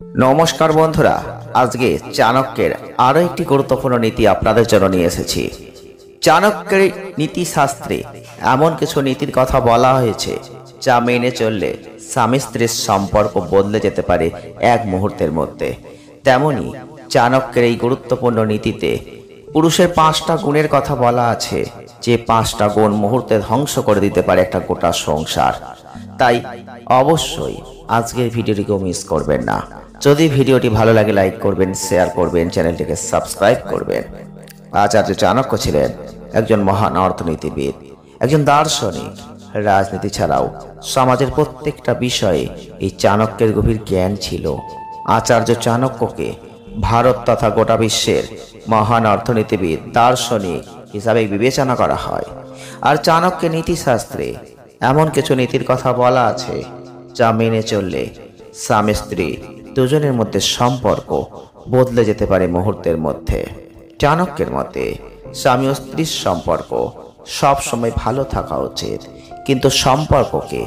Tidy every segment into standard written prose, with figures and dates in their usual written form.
নমস্কার বন্ধুরা, আজকে চাণক্যের আরো একটি গুরুত্বপূর্ণ নীতি আপনাদের জন্য নিয়ে এসেছি। চাণক্যের নীতিশাস্ত্রে এমন কিছু নীতির কথা বলা হয়েছে যা মেনে চললে স্বামী স্ত্রীর সম্পর্ক বদলে যেতে পারে এক মুহূর্তের মধ্যে। তেমনি চাণক্যের এই গুরুত্বপূর্ণ নীতিতে পুরুষের 5টা গুণের কথা বলা আছে, যে 5টা গুণ মুহূর্তে ধ্বংস করে দিতে পারে একটা গোটা সংসার। তাই অবশ্যই আজকের ভিডিওটিকেও মিস করবেন না। যদি ভিডিওটি ভালো লাগে লাইক করবেন, শেয়ার করবেন, চ্যানেলটিকে সাবস্ক্রাইব করবেন। আচার্য চাণক্য ছিলেন একজন মহান অর্থনীতিবিদ, একজন দার্শনিক। রাজনীতি ছাড়াও সমাজের প্রত্যেকটা বিষয়ে এই চাণক্যের গভীর জ্ঞান ছিল। আচার্য চাণক্যকে ভারত তথা গোটা বিশ্বের মহান অর্থনীতিবিদ, দার্শনিক হিসাবে বিবেচনা করা হয়। আর চাণক্যের নীতিশাস্ত্রে এমন কিছু নীতির কথা বলা আছে যা মেনে চললে স্বামী স্ত্রী দুজনের মধ্যে সম্পর্ক বদলে যেতে পারে মুহূর্তের মধ্যে। চাণক্যের মতে স্বামী ও স্ত্রীর সম্পর্ক সবসময় ভালো থাকা উচিত, কিন্তু সম্পর্ককে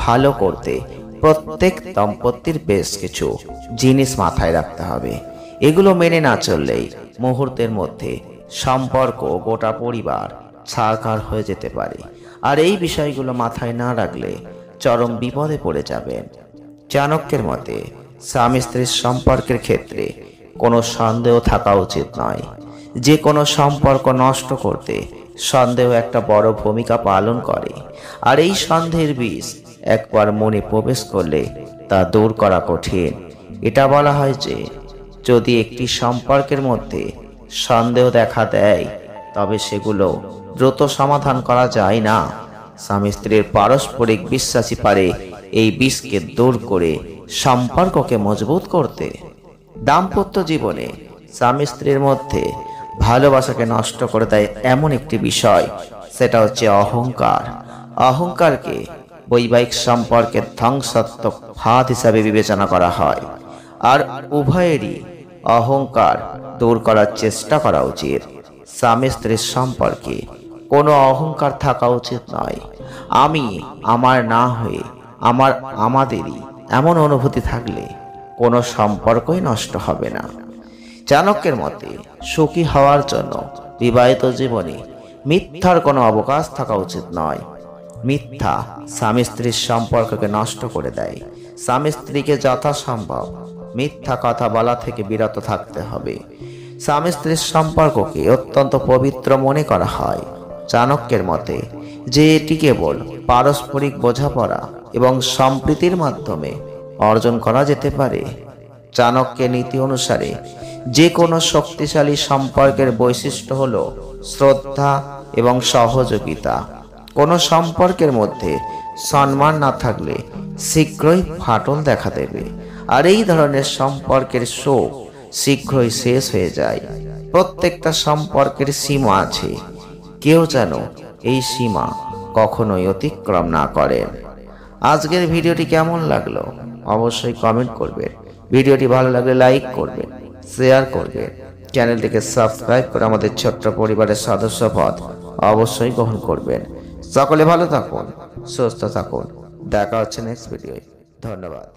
ভালো করতে প্রত্যেক দম্পতির বেশ কিছু জিনিস মাথায় রাখতে হবে। এগুলো মেনে না চললেই মুহূর্তের মধ্যে সম্পর্ক, গোটা পরিবার ছারখার হয়ে যেতে পারে। আর এই বিষয়গুলো মাথায় না রাখলে চরম বিপদে পড়ে যাবেন। চাণক্যের মতে স্বামী স্ত্রীর সম্পর্কের ক্ষেত্রে কোনো সন্দেহ থাকা উচিত নয়। যে কোনো সম্পর্ক নষ্ট করতে সন্দেহ একটা বড় ভূমিকা পালন করে। আর এই সন্দেহের বীজ একবার মনে প্রবেশ করলে তা দূর করা কঠিন। এটা বলা হয় যে যদি একটি সম্পর্কের মধ্যে সন্দেহ দেখা দেয় তবে সেগুলো দ্রুত সমাধান করা যায় না। স্বামী স্ত্রীর পারস্পরিক বিশ্বাসই পারে এই বিষকে দূর করে সম্পর্ককে মজবুত করতে। দাম্পত্য জীবনে স্বামী স্ত্রীর মধ্যে ভালোবাসাকে নষ্ট করে দেয় এমন একটি বিষয়, সেটা হচ্ছে অহংকার। অহংকারকে বৈবাহিক সম্পর্কের ধ্বংসাত্মক ফাঁদ হিসাবে বিবেচনা করা হয়। আর উভয়েরই অহংকার দূর করার চেষ্টা করা উচিত। স্বামী স্ত্রীর সম্পর্কে কোনো অহংকার থাকা উচিত নয়। আমি আমার না হয়ে আমাদেরই এমন অনুভূতি থাকলে কোনো সম্পর্কই নষ্ট হবে না। চাণক্যের মতে সুখী হওয়ার জন্য বিবাহিত জীবনে মিথ্যার কোনো অবকাশ থাকা উচিত নয়। মিথ্যা স্বামী স্ত্রীর সম্পর্ককে নষ্ট করে দেয়। স্বামী স্ত্রীকে যথাসম্ভব মিথ্যা কথা বলা থেকে বিরত থাকতে হবে। স্বামী স্ত্রীর সম্পর্ককে অত্যন্ত পবিত্র মনে করা হয়। চাণক্যের মতে যে এটি কেবল পারস্পরিক বোঝাপড়া এবং সম্প্রীতির মাধ্যমে অর্জন করা যেতে পারে। চাণক্যের নীতি অনুসারে যে কোনো শক্তিশালী সম্পর্কের বৈশিষ্ট্য হল শ্রদ্ধা এবং সহযোগিতা। কোনো সম্পর্কের মধ্যে সম্মান না থাকলে শীঘ্রই ফাটল দেখা দেবে। আর এই ধরনের সম্পর্কের শোক শীঘ্রই শেষ হয়ে যায়। প্রত্যেকটা সম্পর্কের সীমা আছে, কেউ যেন এই সীমা কখনোই অতিক্রম না করেন। আজকের ভিডিওটি কেমন লাগলো অবশ্যই কমেন্ট করবেন। ভিডিওটি ভালো লাগলে লাইক করবেন, শেয়ার করবেন, চ্যানেলটিকে সাবস্ক্রাইব করে আমাদের ছোট্ট পরিবারের সদস্যপদ অবশ্যই গ্রহণ করবেন। সকলে ভালো থাকুন, সুস্থ থাকুন। দেখা হচ্ছে নেক্সট ভিডিওয়। ধন্যবাদ।